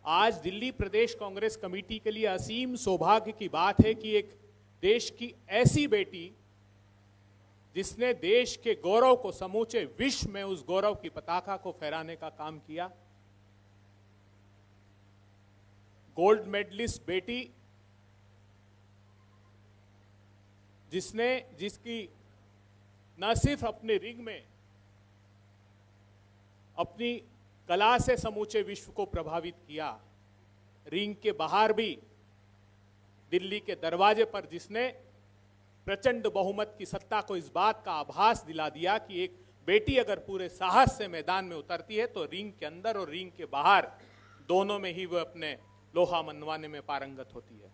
आज दिल्ली प्रदेश कांग्रेस कमेटी के लिए असीम सौभाग्य की बात है कि एक देश की ऐसी बेटी जिसने देश के गौरव को समूचे विश्व में उस गौरव की पताका को फहराने का काम किया, गोल्ड मेडलिस्ट बेटी जिसकी न सिर्फ अपने रिंग में अपनी कला से समूचे विश्व को प्रभावित किया, रिंग के बाहर भी दिल्ली के दरवाजे पर जिसने प्रचंड बहुमत की सत्ता को इस बात का आभास दिला दिया कि एक बेटी अगर पूरे साहस से मैदान में उतरती है तो रिंग के अंदर और रिंग के बाहर दोनों में ही वह अपने लोहा मनवाने में पारंगत होती है।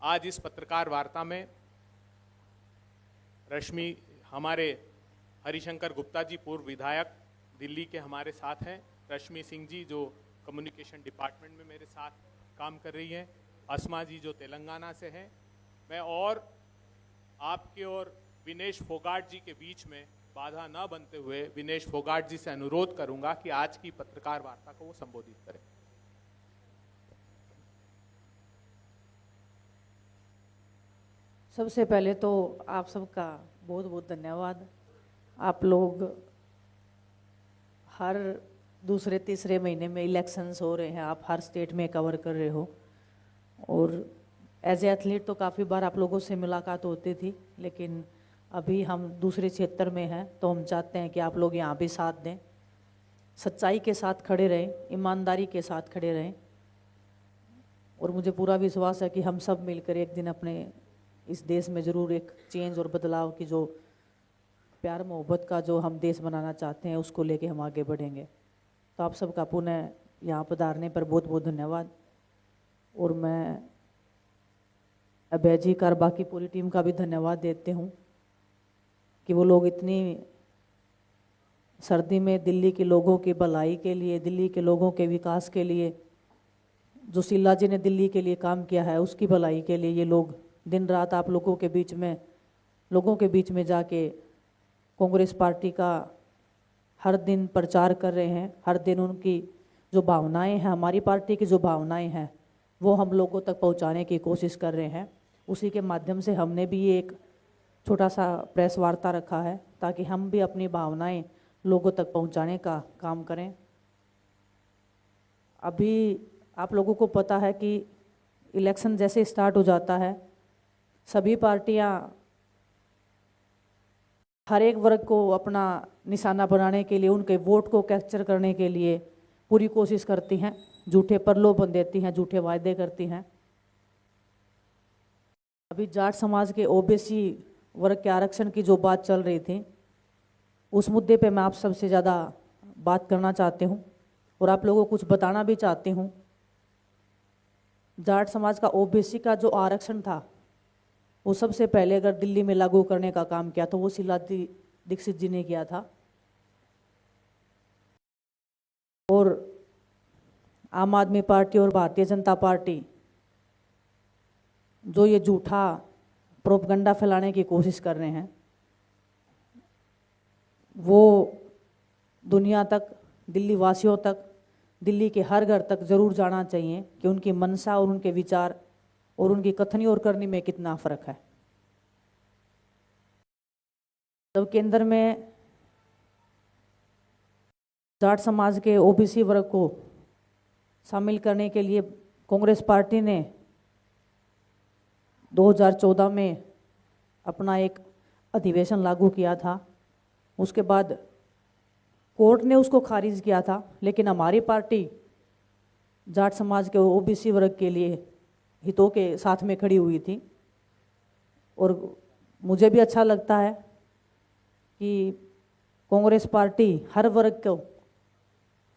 आज इस पत्रकार वार्ता में रश्मि, हमारे हरिशंकर गुप्ता जी पूर्व विधायक दिल्ली के हमारे साथ हैं, रश्मि सिंह जी जो कम्युनिकेशन डिपार्टमेंट में मेरे साथ काम कर रही हैं, अस्मा जी जो तेलंगाना से हैं, मैं और आपके और विनेश फोगाट जी के बीच में बाधा न बनते हुए विनेश फोगाट जी से अनुरोध करूंगा कि आज की पत्रकार वार्ता को वो संबोधित करें। सबसे पहले तो आप सबका बहुत बहुत धन्यवाद। आप लोग हर दूसरे तीसरे महीने में इलेक्शंस हो रहे हैं, आप हर स्टेट में कवर कर रहे हो और एज ए एथलीट तो काफ़ी बार आप लोगों से मुलाकात होती थी, लेकिन अभी हम दूसरे क्षेत्र में हैं तो हम चाहते हैं कि आप लोग यहाँ भी साथ दें, सच्चाई के साथ खड़े रहें, ईमानदारी के साथ खड़े रहें और मुझे पूरा विश्वास है कि हम सब मिलकर एक दिन अपने इस देश में ज़रूर एक चेंज और बदलाव की जो प्यार मोहब्बत का जो हम देश बनाना चाहते हैं उसको लेके हम आगे बढ़ेंगे। तो आप सबका पुनः यहाँ पधारने पर बहुत बहुत धन्यवाद। और मैं अभय जी का और बाकी पूरी टीम का भी धन्यवाद देते हूँ कि वो लोग इतनी सर्दी में दिल्ली के लोगों की भलाई के लिए, दिल्ली के लोगों के विकास के लिए, जो शीला जी ने दिल्ली के लिए काम किया है उसकी भलाई के लिए ये लोग दिन रात आप लोगों के बीच में जाके कांग्रेस पार्टी का हर दिन प्रचार कर रहे हैं। हर दिन उनकी जो भावनाएं हैं, हमारी पार्टी की जो भावनाएं हैं वो हम लोगों तक पहुंचाने की कोशिश कर रहे हैं। उसी के माध्यम से हमने भी एक छोटा सा प्रेस वार्ता रखा है ताकि हम भी अपनी भावनाएं लोगों तक पहुंचाने का काम करें। अभी आप लोगों को पता है कि इलेक्शन जैसे स्टार्ट हो जाता है, सभी पार्टियां हर एक वर्ग को अपना निशाना बनाने के लिए, उनके वोट को कैप्चर करने के लिए पूरी कोशिश करती हैं, झूठे प्रलोभन देती हैं, झूठे वायदे करती हैं। अभी जाट समाज के ओबीसी वर्ग के आरक्षण की जो बात चल रही थी उस मुद्दे पे मैं आप सबसे ज़्यादा बात करना चाहती हूँ और आप लोगों को कुछ बताना भी चाहती हूँ। जाट समाज का ओबीसी का जो आरक्षण था वो सबसे पहले अगर दिल्ली में लागू करने का काम किया तो वो शीला दीक्षित जी ने किया था और आम आदमी पार्टी और भारतीय जनता पार्टी जो ये झूठा प्रोपगंडा फैलाने की कोशिश कर रहे हैं वो दुनिया तक, दिल्ली वासियों तक, दिल्ली के हर घर तक ज़रूर जाना चाहिए कि उनकी मंशा और उनके विचार और उनकी कथनी और करनी में कितना फ़र्क है। जब केंद्र में जाट समाज के ओबीसी वर्ग को शामिल करने के लिए कांग्रेस पार्टी ने 2014 में अपना एक अधिवेशन लागू किया था, उसके बाद कोर्ट ने उसको खारिज किया था, लेकिन हमारी पार्टी जाट समाज के ओबीसी वर्ग के लिए हितों के साथ में खड़ी हुई थी और मुझे भी अच्छा लगता है कि कांग्रेस पार्टी हर वर्ग को,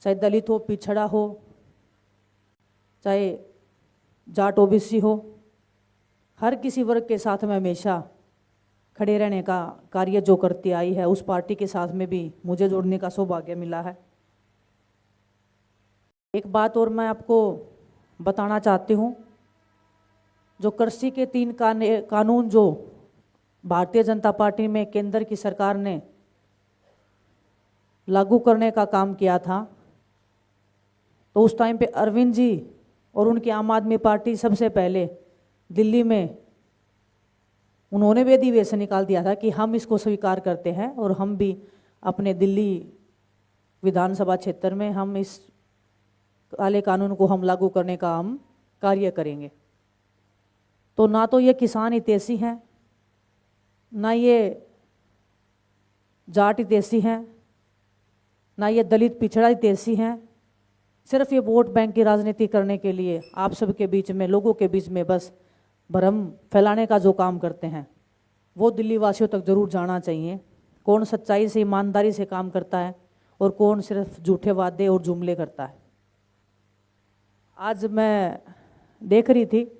चाहे दलित हो, पिछड़ा हो, चाहे जाट ओबीसी हो, हर किसी वर्ग के साथ में हमेशा खड़े रहने का कार्य जो करती आई है, उस पार्टी के साथ में भी मुझे जुड़ने का सौभाग्य मिला है। एक बात और मैं आपको बताना चाहती हूँ, जो कृषि के 3 कानून जो भारतीय जनता पार्टी में केंद्र की सरकार ने लागू करने का काम किया था, तो उस टाइम पे अरविंद जी और उनकी आम आदमी पार्टी सबसे पहले दिल्ली में उन्होंने भी अधिवेशन निकाल दिया था कि हम इसको स्वीकार करते हैं और हम भी अपने दिल्ली विधानसभा क्षेत्र में हम इस काले कानून को हम लागू करने का हम कार्य करेंगे। तो ना तो ये किसान हितैषी हैं, ना ये जाट हितैषी हैं, ना ये दलित पिछड़ा हितैषी हैं। सिर्फ ये वोट बैंक की राजनीति करने के लिए आप सबके बीच में, लोगों के बीच में बस भ्रम फैलाने का जो काम करते हैं वो दिल्ली वासियों तक जरूर जाना चाहिए। कौन सच्चाई से, ईमानदारी से काम करता है और कौन सिर्फ झूठे वादे और जुमले करता है। आज मैं देख रही थी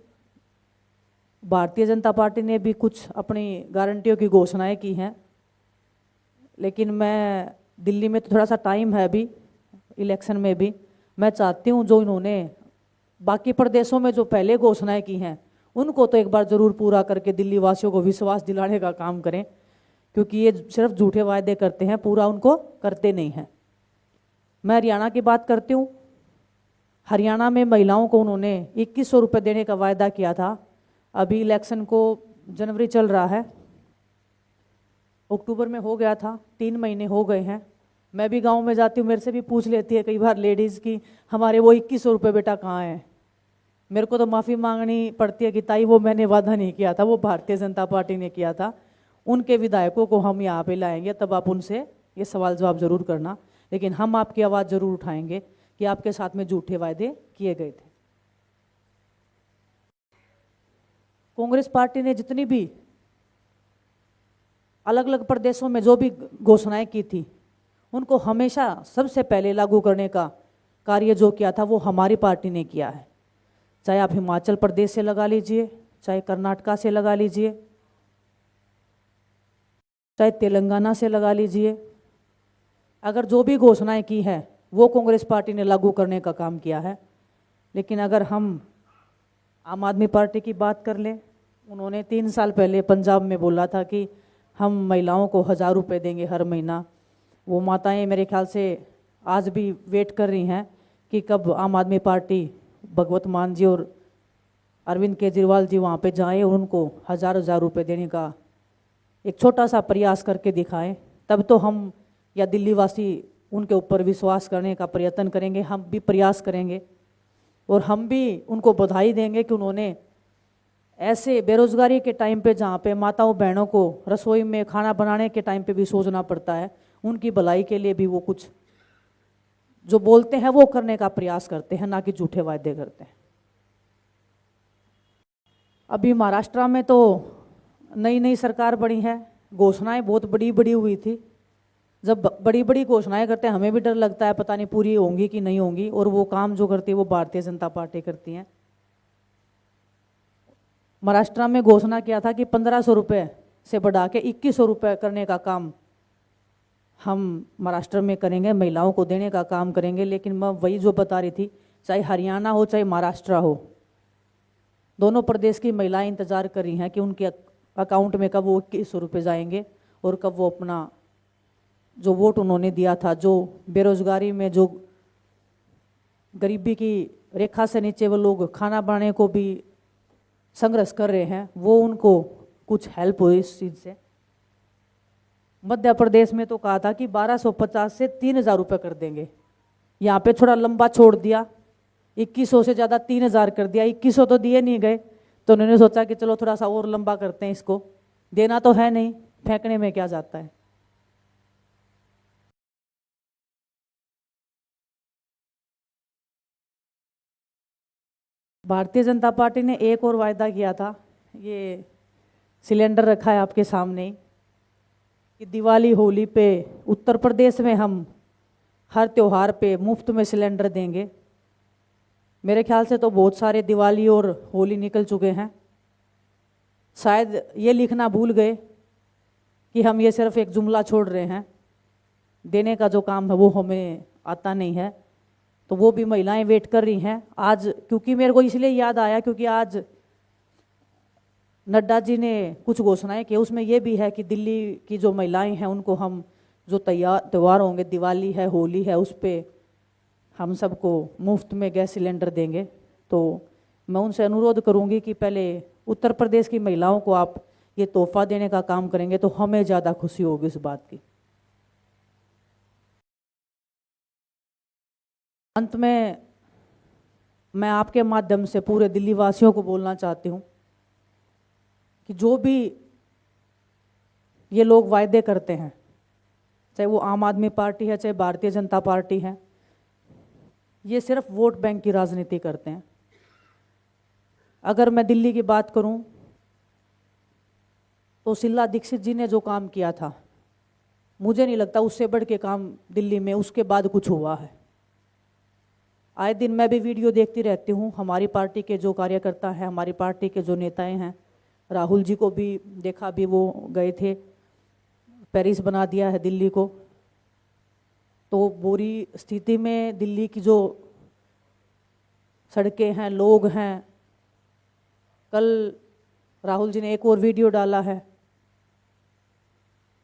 भारतीय जनता पार्टी ने भी कुछ अपनी गारंटियों की घोषणाएं की हैं, लेकिन मैं दिल्ली में तो थोड़ा सा टाइम है अभी इलेक्शन में भी, मैं चाहती हूँ जो इन्होंने बाकी प्रदेशों में जो पहले घोषणाएं की हैं उनको तो एक बार ज़रूर पूरा करके दिल्ली वासियों को विश्वास दिलाने का काम करें, क्योंकि ये सिर्फ झूठे वायदे करते हैं, पूरा उनको करते नहीं हैं। मैं हरियाणा की बात करती हूँ। हरियाणा में महिलाओं को उन्होंने 2100 रुपये देने का वायदा किया था। अभी इलेक्शन को जनवरी चल रहा है, अक्टूबर में हो गया था, 3 महीने हो गए हैं। मैं भी गांव में जाती हूँ, मेरे से भी पूछ लेती है कई बार लेडीज़ की हमारे वो 2100 रुपये बेटा कहाँ हैं। मेरे को तो माफ़ी मांगनी पड़ती है कि ताई वो मैंने वादा नहीं किया था, वो भारतीय जनता पार्टी ने किया था। उनके विधायकों को हम यहाँ पे लाएंगे, तब आप उनसे ये सवाल जवाब ज़रूर करना, लेकिन हम आपकी आवाज़ ज़रूर उठाएंगे कि आपके साथ में झूठे वायदे किए गए थे। कांग्रेस पार्टी ने जितनी भी अलग अलग प्रदेशों में जो भी घोषणाएं की थी उनको हमेशा सबसे पहले लागू करने का कार्य जो किया था वो हमारी पार्टी ने किया है। चाहे आप हिमाचल प्रदेश से लगा लीजिए, चाहे कर्नाटका से लगा लीजिए, चाहे तेलंगाना से लगा लीजिए, अगर जो भी घोषणाएं की है वो कांग्रेस पार्टी ने लागू करने का काम किया है। लेकिन अगर हम आम आदमी पार्टी की बात कर लें, उन्होंने 3 साल पहले पंजाब में बोला था कि हम महिलाओं को 1000 रुपये देंगे हर महीना। वो माताएं मेरे ख्याल से आज भी वेट कर रही हैं कि कब आम आदमी पार्टी, भगवत मान जी और अरविंद केजरीवाल जी वहाँ पे जाएं और उनको 1000 रुपये देने का एक छोटा सा प्रयास करके दिखाएं। तब तो हम या दिल्ली वासी उनके ऊपर विश्वास करने का प्रयत्न करेंगे, हम भी प्रयास करेंगे और हम भी उनको बधाई देंगे कि उन्होंने ऐसे बेरोजगारी के टाइम पे जहाँ पे माताओं बहनों को रसोई में खाना बनाने के टाइम पे भी सोचना पड़ता है, उनकी भलाई के लिए भी वो कुछ जो बोलते हैं वो करने का प्रयास करते हैं, ना कि झूठे वायदे करते हैं। अभी महाराष्ट्र में तो नई नई सरकार बनी है, घोषणाएं बहुत बड़ी बड़ी हुई थी। जब बड़ी बड़ी घोषणाएं करते हैं हमें भी डर लगता है पता नहीं पूरी होंगी कि नहीं होंगी, और वो काम जो करती है वो भारतीय जनता पार्टी करती है। महाराष्ट्र में घोषणा किया था कि 1500 रुपये से बढ़ा के 2100 रुपये करने का काम हम महाराष्ट्र में करेंगे, महिलाओं को देने का काम करेंगे। लेकिन मैं वही जो बता रही थी, चाहे हरियाणा हो चाहे महाराष्ट्र हो, दोनों प्रदेश की महिलाएं इंतजार कर रही हैं कि उनके अकाउंट में कब वो 2100 रुपये जाएंगे और कब वो अपना जो वोट उन्होंने दिया था, जो बेरोजगारी में, जो गरीबी की रेखा से नीचे वो लोग खाना बनाने को भी संघर्ष कर रहे हैं, वो उनको कुछ हेल्प हो इस चीज़ से। मध्य प्रदेश में तो कहा था कि 1250 से 3000 रुपये कर देंगे, यहाँ पे थोड़ा लंबा छोड़ दिया, 2100 से ज़्यादा 3000 कर दिया। 2100 तो दिए नहीं गए, तो उन्होंने सोचा कि चलो थोड़ा सा और लंबा करते हैं, इसको देना तो है नहीं, फेंकने में क्या जाता है। भारतीय जनता पार्टी ने एक और वायदा किया था, ये सिलेंडर रखा है आपके सामने कि दिवाली होली पे उत्तर प्रदेश में हम हर त्योहार पे मुफ्त में सिलेंडर देंगे। मेरे ख्याल से तो बहुत सारे दिवाली और होली निकल चुके हैं, शायद ये लिखना भूल गए कि हम ये सिर्फ एक जुमला छोड़ रहे हैं, देने का जो काम है वो हमें आता नहीं है। तो वो भी महिलाएं वेट कर रही हैं आज, क्योंकि मेरे को इसलिए याद आया क्योंकि आज नड्डा जी ने कुछ घोषणाएं की, उसमें ये भी है कि दिल्ली की जो महिलाएं हैं उनको हम जो त्यौहार होंगे, दिवाली है, होली है, उस पर हम सबको मुफ्त में गैस सिलेंडर देंगे, तो मैं उनसे अनुरोध करूंगी कि पहले उत्तर प्रदेश की महिलाओं को आप ये तोहफा देने का काम करेंगे तो हमें ज़्यादा खुशी होगी इस बात की। अंत में मैं आपके माध्यम से पूरे दिल्ली वासियों को बोलना चाहती हूँ कि जो भी ये लोग वायदे करते हैं, चाहे वो आम आदमी पार्टी है, चाहे भारतीय जनता पार्टी है, ये सिर्फ वोट बैंक की राजनीति करते हैं। अगर मैं दिल्ली की बात करूं तो शीला दीक्षित जी ने जो काम किया था, मुझे नहीं लगता उससे बढ़ के काम दिल्ली में उसके बाद कुछ हुआ है। आए दिन मैं भी वीडियो देखती रहती हूँ, हमारी पार्टी के जो कार्यकर्ता हैं, हमारी पार्टी के जो नेताएं हैं, राहुल जी को भी देखा, भी वो गए थे, पेरिस बना दिया है दिल्ली को। तो बुरी स्थिति में दिल्ली की जो सड़कें हैं, लोग हैं, कल राहुल जी ने एक और वीडियो डाला है।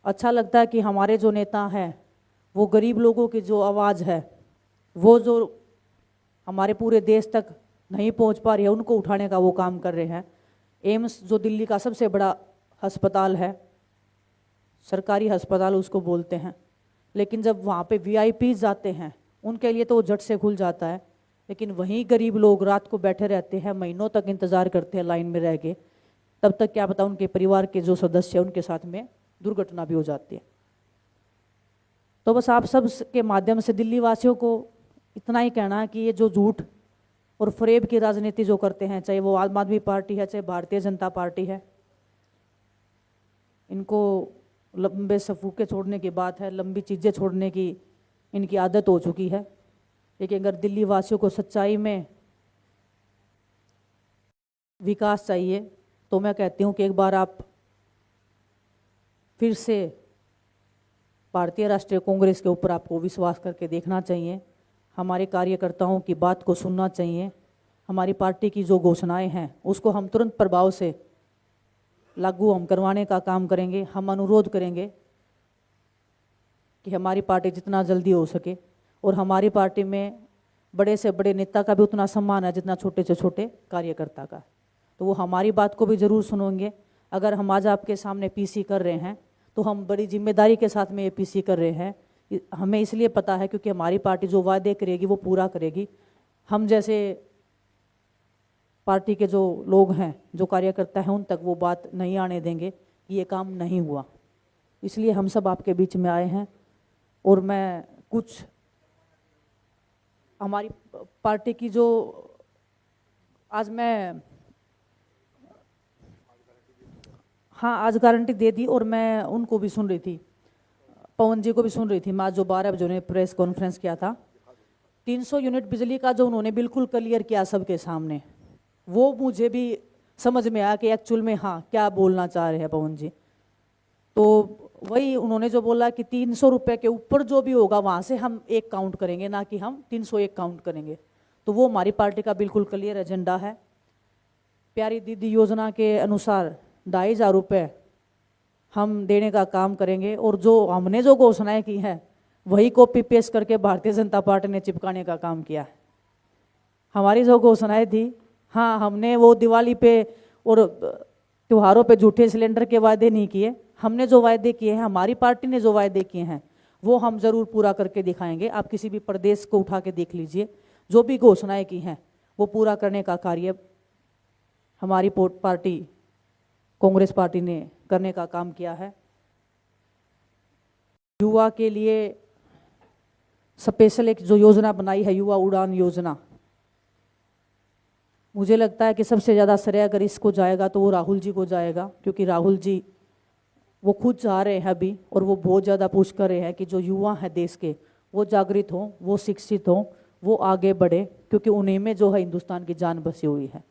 अच्छा लगता है कि हमारे जो नेता हैं वो गरीब लोगों की जो आवाज़ है, वो जो हमारे पूरे देश तक नहीं पहुंच पा रही है, उनको उठाने का वो काम कर रहे हैं। एम्स जो दिल्ली का सबसे बड़ा अस्पताल है, सरकारी अस्पताल उसको बोलते हैं, लेकिन जब वहाँ पे वीआईपीज़ जाते हैं उनके लिए तो वो झट से खुल जाता है, लेकिन वहीं गरीब लोग रात को बैठे रहते हैं, महीनों तक इंतज़ार करते हैं लाइन में रह के, तब तक क्या पता उनके परिवार के जो सदस्य हैं उनके साथ में दुर्घटना भी हो जाती है। तो बस आप सब के माध्यम से दिल्ली वासियों को इतना ही कहना है कि ये जो झूठ और फरेब की राजनीति जो करते हैं, चाहे वो आम आदमी पार्टी है, चाहे भारतीय जनता पार्टी है, इनको लंबे सफूके छोड़ने की बात है, लंबी चीज़ें छोड़ने की इनकी आदत हो चुकी है। लेकिन अगर दिल्ली वासियों को सच्चाई में विकास चाहिए तो मैं कहती हूँ कि एक बार आप फिर से भारतीय राष्ट्रीय कांग्रेस के ऊपर आपको विश्वास करके देखना चाहिए, हमारे कार्यकर्ताओं की बात को सुनना चाहिए। हमारी पार्टी की जो घोषणाएं हैं उसको हम तुरंत प्रभाव से लागू हम करवाने का काम करेंगे। हम अनुरोध करेंगे कि हमारी पार्टी जितना जल्दी हो सके, और हमारी पार्टी में बड़े से बड़े नेता का भी उतना सम्मान है जितना छोटे से छोटे कार्यकर्ता का, तो वो हमारी बात को भी ज़रूर सुनेंगे। अगर हम आज आपके सामने पीसी कर रहे हैं तो हम बड़ी जिम्मेदारी के साथ में ये पीसी कर रहे हैं। हमें इसलिए पता है क्योंकि हमारी पार्टी जो वादे करेगी वो पूरा करेगी। हम जैसे पार्टी के जो लोग हैं, जो कार्यकर्ता हैं, उन तक वो बात नहीं आने देंगे कि ये काम नहीं हुआ। इसलिए हम सब आपके बीच में आए हैं। और मैं कुछ हमारी पार्टी की जो आज मैं आज गारंटी दे दी, और मैं उनको भी सुन रही थी, पवन जी को भी सुन रही थी। मैं आज जो 12 बजे उन्होंने प्रेस कॉन्फ्रेंस किया था, 300 यूनिट बिजली का जो उन्होंने बिल्कुल क्लियर किया सबके सामने, वो मुझे भी समझ में आया कि एक्चुअल में क्या बोलना चाह रहे हैं पवन जी। तो वही उन्होंने जो बोला कि 300 रुपये के ऊपर जो भी होगा वहाँ से हम एक काउंट करेंगे, ना कि हम 301 काउंट करेंगे। तो वो हमारी पार्टी का बिल्कुल क्लियर एजेंडा है। प्यारी दीदी योजना के अनुसार 2500 रुपये हम देने का काम करेंगे, और जो हमने जो घोषणाएं की हैं वही कॉपी पेस्ट करके भारतीय जनता पार्टी ने चिपकाने का काम किया है। हमारी जो घोषणाएं थी, हमने वो दिवाली पे और त्योहारों पे झूठे सिलेंडर के वायदे नहीं किए। हमने जो वायदे किए हैं, हमारी पार्टी ने जो वायदे किए हैं, वो हम ज़रूर पूरा करके दिखाएंगे। आप किसी भी प्रदेश को उठा के देख लीजिए, जो भी घोषणाएं की हैं वो पूरा करने का कार्य हमारी पार्टी कांग्रेस पार्टी ने करने का काम किया है। युवा के लिए स्पेशल एक जो योजना बनाई है, युवा उड़ान योजना, मुझे लगता है कि सबसे ज़्यादा श्रेय अगर इसको जाएगा तो वो राहुल जी को जाएगा, क्योंकि राहुल जी वो खुद चाह रहे हैं अभी, और वो बहुत ज़्यादा पुश कर रहे हैं कि जो युवा हैं देश के, वो जागृत हों, वो शिक्षित हों, वो आगे बढ़े, क्योंकि उन्हीं में जो है हिंदुस्तान की जान बसी हुई है।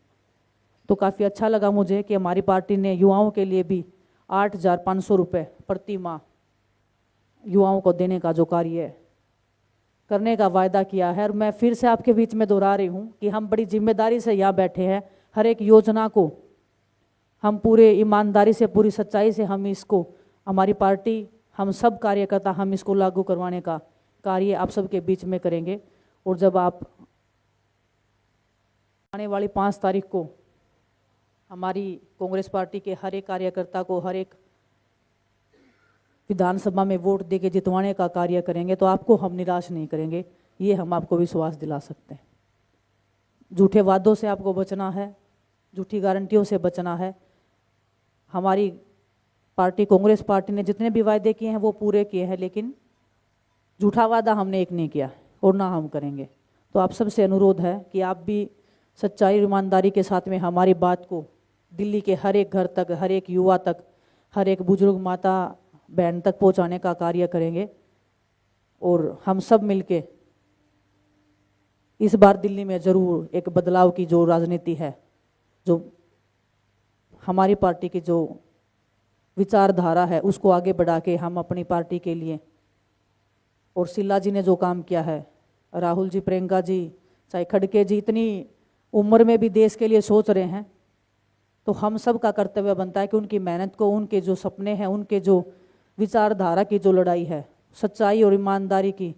तो काफ़ी अच्छा लगा मुझे कि हमारी पार्टी ने युवाओं के लिए भी 8500 रुपये प्रति माह युवाओं को देने का जो कार्य करने का वायदा किया है। और मैं फिर से आपके बीच में दोहरा रही हूँ कि हम बड़ी जिम्मेदारी से यहाँ बैठे हैं। हर एक योजना को हम पूरे ईमानदारी से, पूरी सच्चाई से हम इसको, हमारी पार्टी, हम सब कार्यकर्ता, हम इसको लागू करवाने का कार्य आप सबके बीच में करेंगे। और जब आप आने वाली 5 तारीख को हमारी कांग्रेस पार्टी के हर एक कार्यकर्ता को हर एक विधानसभा में वोट देके जितवाने का कार्य करेंगे तो आपको हम निराश नहीं करेंगे, ये हम आपको विश्वास दिला सकते हैं। झूठे वादों से आपको बचना है, झूठी गारंटियों से बचना है। हमारी पार्टी कांग्रेस पार्टी ने जितने भी वायदे किए हैं वो पूरे किए हैं, लेकिन झूठा वादा हमने एक नहीं किया और ना हम करेंगे। तो आप सबसे अनुरोध है कि आप भी सच्चाई और ईमानदारी के साथ में हमारी बात को दिल्ली के हर एक घर तक, हर एक युवा तक, हर एक बुजुर्ग माता बहन तक पहुंचाने का कार्य करेंगे। और हम सब मिलके इस बार दिल्ली में जरूर एक बदलाव की जो राजनीति है, जो हमारी पार्टी की जो विचारधारा है उसको आगे बढ़ा के हम अपनी पार्टी के लिए, और शिला जी ने जो काम किया है, राहुल जी, प्रियंका जी, चाहे खड़गे जी इतनी उम्र में भी देश के लिए सोच रहे हैं, तो हम सब का कर्तव्य बनता है कि उनकी मेहनत को, उनके जो सपने हैं, उनके जो विचारधारा की जो लड़ाई है, सच्चाई और ईमानदारी की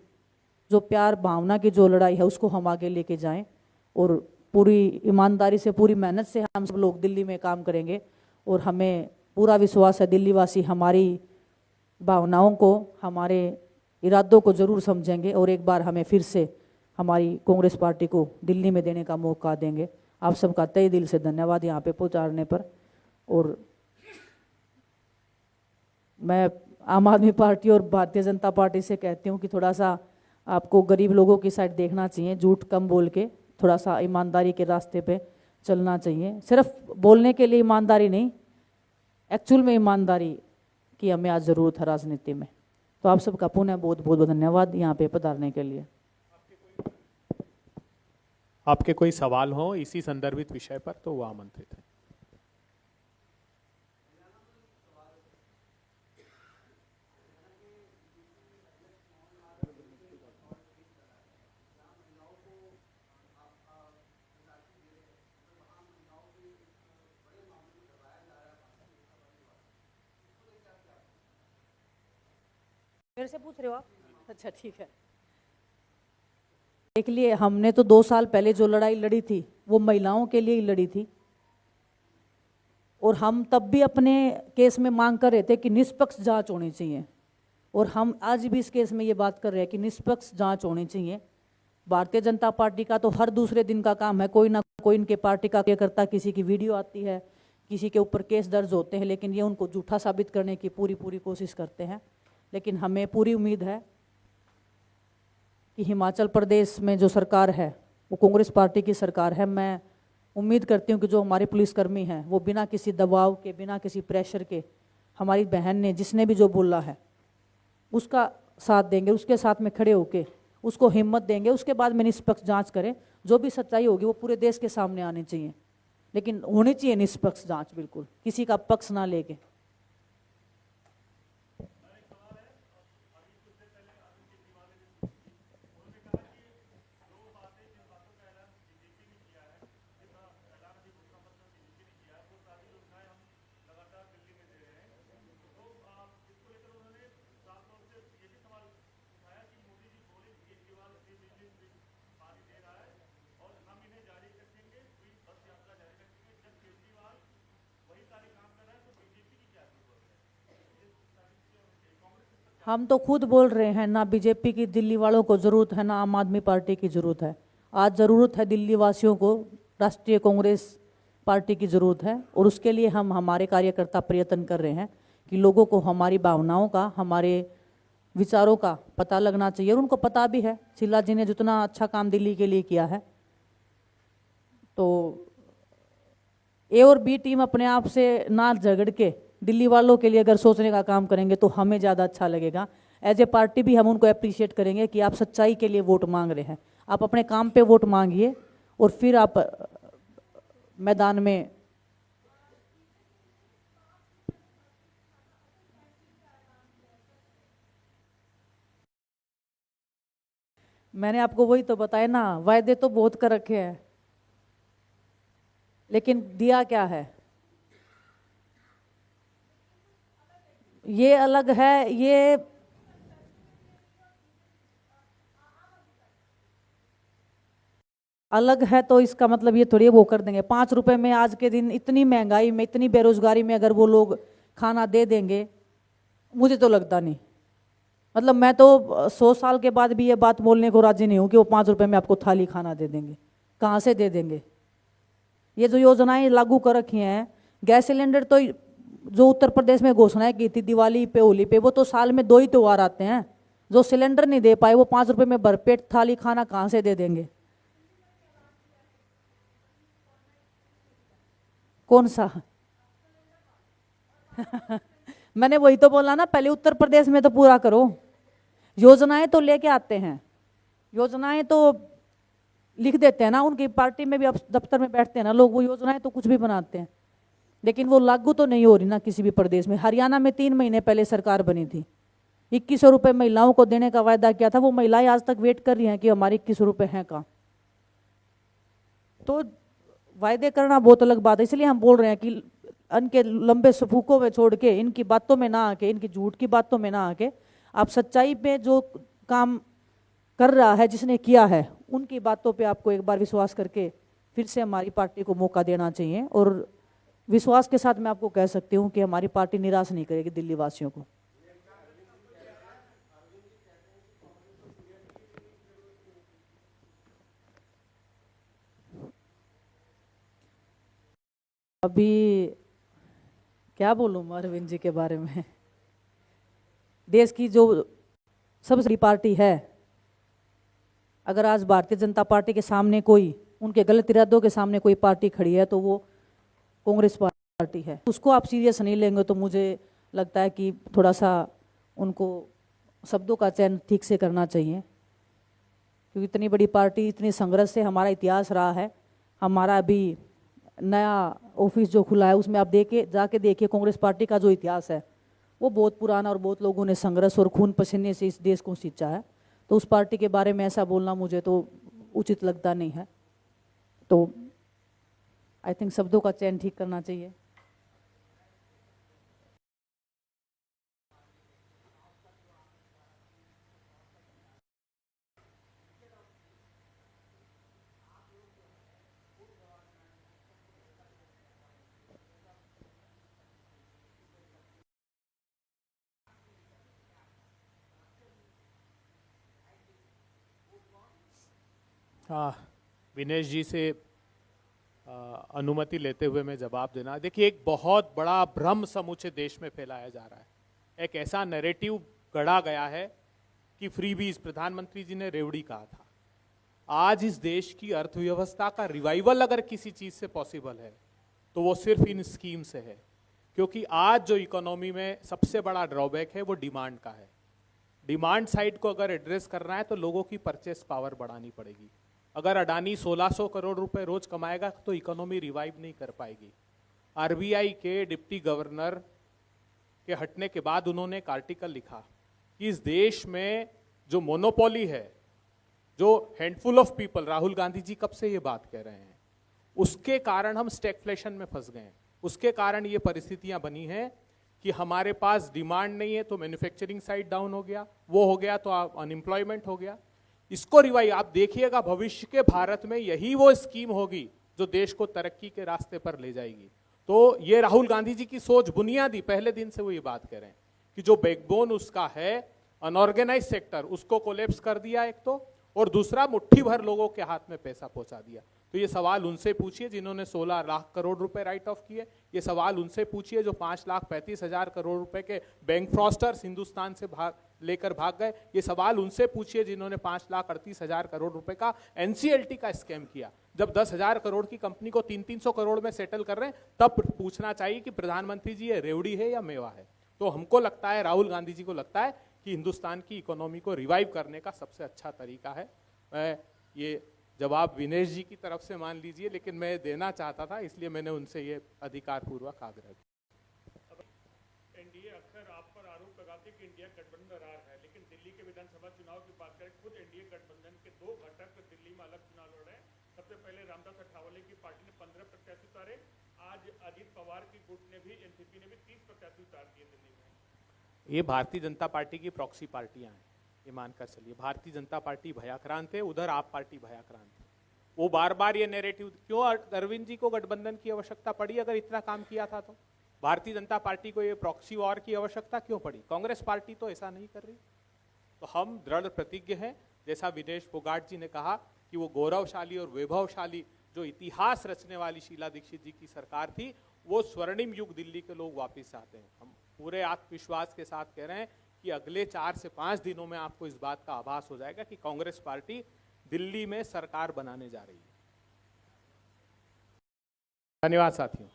जो प्यार भावना की जो लड़ाई है, उसको हम आगे लेके जाएं। और पूरी ईमानदारी से, पूरी मेहनत से हम सब लोग दिल्ली में काम करेंगे। और हमें पूरा विश्वास है दिल्ली वासी हमारी भावनाओं को, हमारे इरादों को ज़रूर समझेंगे और एक बार हमें फिर से हमारी कांग्रेस पार्टी को दिल्ली में देने का मौका देंगे। आप सबका तहे दिल से धन्यवाद यहाँ पे पहुँचाने पर। और मैं आम आदमी पार्टी और भारतीय जनता पार्टी से कहती हूँ कि थोड़ा सा आपको गरीब लोगों की साइड देखना चाहिए, झूठ कम बोल के थोड़ा सा ईमानदारी के रास्ते पे चलना चाहिए। सिर्फ बोलने के लिए ईमानदारी नहीं, एक्चुअल में ईमानदारी की हमें आज ज़रूरत है राजनीति में। तो आप सबका पुनः बहुत बहुत धन्यवाद यहाँ पे पधारने के लिए। आपके कोई सवाल हो इसी संदर्भित विषय पर तो वो आमंत्रित है। मेरे से पूछ रहे हो आप? अच्छा ठीक है। देख लिए, हमने तो 2 साल पहले जो लड़ाई लड़ी थी वो महिलाओं के लिए ही लड़ी थी, और हम तब भी अपने केस में मांग कर रहे थे कि निष्पक्ष जांच होनी चाहिए। और हम आज भी इस केस में ये बात कर रहे हैं कि निष्पक्ष जांच होनी चाहिए। भारतीय जनता पार्टी का तो हर दूसरे दिन का काम है, कोई ना कोई इनके पार्टी का कार्यकर्ता, किसी की वीडियो आती है, किसी के ऊपर केस दर्ज होते हैं, लेकिन ये उनको झूठा साबित करने की पूरी कोशिश करते हैं। लेकिन हमें पूरी उम्मीद है कि हिमाचल प्रदेश में जो सरकार है वो कांग्रेस पार्टी की सरकार है। मैं उम्मीद करती हूँ कि जो हमारे पुलिसकर्मी हैं वो बिना किसी दबाव के, बिना किसी प्रेशर के, हमारी बहन ने जिसने भी जो बोला है उसका साथ देंगे, उसके साथ में खड़े होके उसको हिम्मत देंगे। उसके बाद में निष्पक्ष जांच करें, जो भी सच्चाई होगी वो पूरे देश के सामने आनी चाहिए, लेकिन होनी चाहिए निष्पक्ष जांच, बिल्कुल किसी का पक्ष ना लेके। हम तो खुद बोल रहे हैं, ना बीजेपी की दिल्ली वालों को ज़रूरत है, ना आम आदमी पार्टी की ज़रूरत है। आज ज़रूरत है दिल्ली वासियों को, राष्ट्रीय कांग्रेस पार्टी की ज़रूरत है। और उसके लिए हम हमारे कार्यकर्ता प्रयत्न कर रहे हैं कि लोगों को हमारी भावनाओं का, हमारे विचारों का पता लगना चाहिए। और उनको पता भी है, शीला जी ने जितना अच्छा काम दिल्ली के लिए किया है। तो ए और बी टीम अपने आप से ना झगड़ के दिल्ली वालों के लिए अगर सोचने का काम करेंगे तो हमें ज़्यादा अच्छा लगेगा। एज ए पार्टी भी हम उनको अप्रिशिएट करेंगे कि आप सच्चाई के लिए वोट मांग रहे हैं। आप अपने काम पे वोट मांगिए और फिर आप मैदान में मैंने आपको वही तो बताया ना, वायदे तो बहुत कर रखे हैं, लेकिन दिया क्या है ये अलग है। ये अलग है तो इसका मतलब ये थोड़ी वो कर देंगे 5 रुपए में। आज के दिन इतनी महंगाई में, इतनी बेरोजगारी में अगर वो लोग खाना दे देंगे, मुझे तो लगता नहीं। मतलब मैं तो 100 साल के बाद भी ये बात बोलने को राजी नहीं हूँ कि वो 5 रुपए में आपको थाली खाना दे देंगे। कहाँ से दे देंगे? ये जो योजनाएं लागू कर रखी हैं, गैस सिलेंडर तो जो उत्तर प्रदेश में घोषणाएं की थी दिवाली पे, होली पे, वो तो साल में 2 ही त्योहार आते हैं। जो सिलेंडर नहीं दे पाए वो 5 रुपए में भरपेट थाली खाना कहाँ से दे देंगे? कौन सा? मैंने वही तो बोला ना, पहले उत्तर प्रदेश में तो पूरा करो। योजनाएं तो लेके आते हैं, योजनाएं तो लिख देते हैं ना, उनकी पार्टी में भी अब दफ्तर में बैठते हैं ना लोग, वो योजनाएं तो कुछ भी बनाते हैं, लेकिन वो लागू तो नहीं हो रही ना किसी भी प्रदेश में। हरियाणा में 3 महीने पहले सरकार बनी थी, 2100 रुपए महिलाओं को देने का वायदा किया था। वो महिलाएं आज तक वेट कर रही हैं कि हमारे 2100 रुपए हैं कहाँ। तो वायदे करना बहुत अलग बात है, इसलिए हम बोल रहे हैं कि इनके लंबे सफूकों में छोड़ के, इनकी बातों में ना आके, इनकी झूठ की बातों में ना आके, आप सच्चाई पे जो काम कर रहा है, जिसने किया है, उनकी बातों पे आपको एक बार विश्वास करके फिर से हमारी पार्टी को मौका देना चाहिए। और विश्वास के साथ मैं आपको कह सकती हूँ कि हमारी पार्टी निराश नहीं करेगी दिल्ली वासियों को। अभी क्या बोलूँ मैं अरविंद जी के बारे में। देश की जो सबसे बड़ी पार्टी है, अगर आज भारतीय जनता पार्टी के सामने कोई, उनके गलत इरादों के सामने कोई पार्टी खड़ी है तो वो कांग्रेस पार्टी है। उसको आप सीरियस नहीं लेंगे तो मुझे लगता है कि थोड़ा सा उनको शब्दों का चयन ठीक से करना चाहिए, क्योंकि इतनी बड़ी पार्टी, इतनी संघर्ष से हमारा इतिहास रहा है। हमारा अभी नया ऑफिस जो खुला है उसमें आप जाके देखिए, कांग्रेस पार्टी का जो इतिहास है वो बहुत पुराना, और बहुत लोगों ने संघर्ष और खून पसीने से इस देश को सींचा है। तो उस पार्टी के बारे में ऐसा बोलना मुझे तो उचित लगता नहीं है। तो आई थिंक शब्दों का चयन ठीक करना चाहिए। विनेश जी से अनुमति लेते हुए मैं जवाब देना। देखिए, एक बहुत बड़ा भ्रम समूचे देश में फैलाया जा रहा है। एक ऐसा नैरेटिव गढ़ा गया है कि फ्रीबीज, प्रधानमंत्री जी ने रेवड़ी कहा था। आज इस देश की अर्थव्यवस्था का रिवाइवल अगर किसी चीज से पॉसिबल है तो वो सिर्फ इन स्कीम से है, क्योंकि आज जो इकोनॉमी में सबसे बड़ा ड्रॉबैक है वो डिमांड का है। डिमांड साइड को अगर एड्रेस करना है तो लोगों की परचेस पावर बढ़ानी पड़ेगी। अगर अडानी 1600 करोड़ रुपए रोज कमाएगा तो इकोनॉमी रिवाइव नहीं कर पाएगी। आरबीआई के डिप्टी गवर्नर के हटने के बाद उन्होंने एक आर्टिकल लिखा कि इस देश में जो मोनोपोली है, जो handful of people, Rahul Gandhi ji कब से ये बात कह रहे हैं, उसके कारण हम स्टैगफ्लेशन में फंस गए हैं। उसके कारण ये परिस्थितियां बनी हैं कि हमारे पास डिमांड नहीं है तो मैन्युफैक्चरिंग साइड डाउन हो गया, वो हो गया तो अनएम्प्लॉयमेंट हो गया। इसको रिवाइव आप देखिएगा, भविष्य के भारत में यही वो स्कीम होगी जो देश को तरक्की के रास्ते पर ले जाएगी। तो ये राहुल गांधी जी की सोच बुनियादी, पहले दिन से वो ये बात कह रहे हैं कि जो बैकबोन उसका है अनऑर्गेनाइज सेक्टर, उसको कोलैप्स कर दिया एक तो, और दूसरा मुट्ठी भर लोगों के हाथ में पैसा पहुंचा दिया। तो ये सवाल उनसे पूछिए जिन्होंने 16 लाख करोड़ रुपए राइट ऑफ किए। ये सवाल उनसे पूछिए जो 5,35,000 करोड़ रुपए के बैंक फ्रॉस्टर्स हिंदुस्तान से लेकर भाग गए। ये सवाल उनसे पूछिए जिन्होंने 5,38,000 करोड़ रुपए का एनसीएलटी का स्कैम किया। जब 10,000 करोड़ की कंपनी को 300 करोड़ में सेटल कर रहे हैं, तब पूछना चाहिए कि प्रधानमंत्री जी ये रेवड़ी है या मेवा है। तो हमको लगता है, राहुल गांधी जी को लगता है कि हिंदुस्तान की इकोनॉमी को रिवाइव करने का सबसे अच्छा तरीका है। मैं ये जवाब विनेश जी की तरफ से मान लीजिए, लेकिन मैं देना चाहता था, इसलिए मैंने उनसे ये अधिकार पूर्वक आग्रह किया। एनडीए अक्सर आप पर आरोप लगाते कि इंडिया गठबंधन रहा है, लेकिन दिल्ली के विधानसभा चुनाव की बात करें, खुद एनडीए गठबंधन के 2 घटक दिल्ली में अलग चुनाव लड़ रहे हैं। सबसे पहले रामदास अठावले की पार्टी ने 15 प्रत्याशी उतारे। आज अजीत पवार की गुट ने भी, एनसीपी ने भी 30 प्रत्याशी उतार दिए दिल्ली में। ये भारतीय जनता पार्टी की प्रॉक्सी पार्टियां हैं, ये मानकर चलिए। भारतीय जनता पार्टी भयाक्रांत है, उधर आप पार्टी भयाक्रांत है। वो बार बार ये नैरेटिव क्यों, अरविंद जी को गठबंधन की आवश्यकता पड़ी अगर इतना काम किया था तो? भारतीय जनता पार्टी को ये प्रॉक्सी वॉर की आवश्यकता क्यों पड़ी? कांग्रेस पार्टी तो ऐसा नहीं कर रही। तो हम दृढ़ प्रतिज्ञ हैं, जैसा विनेश फोगाट जी ने कहा कि वो गौरवशाली और वैभवशाली जो इतिहास रचने वाली शीला दीक्षित जी की सरकार थी, वो स्वर्णिम युग दिल्ली के लोग वापस चाहते हैं। हम पूरे आत्मविश्वास के साथ कह रहे हैं कि अगले 4 से 5 दिनों में आपको इस बात का आभास हो जाएगा कि कांग्रेस पार्टी दिल्ली में सरकार बनाने जा रही है। धन्यवाद साथियों।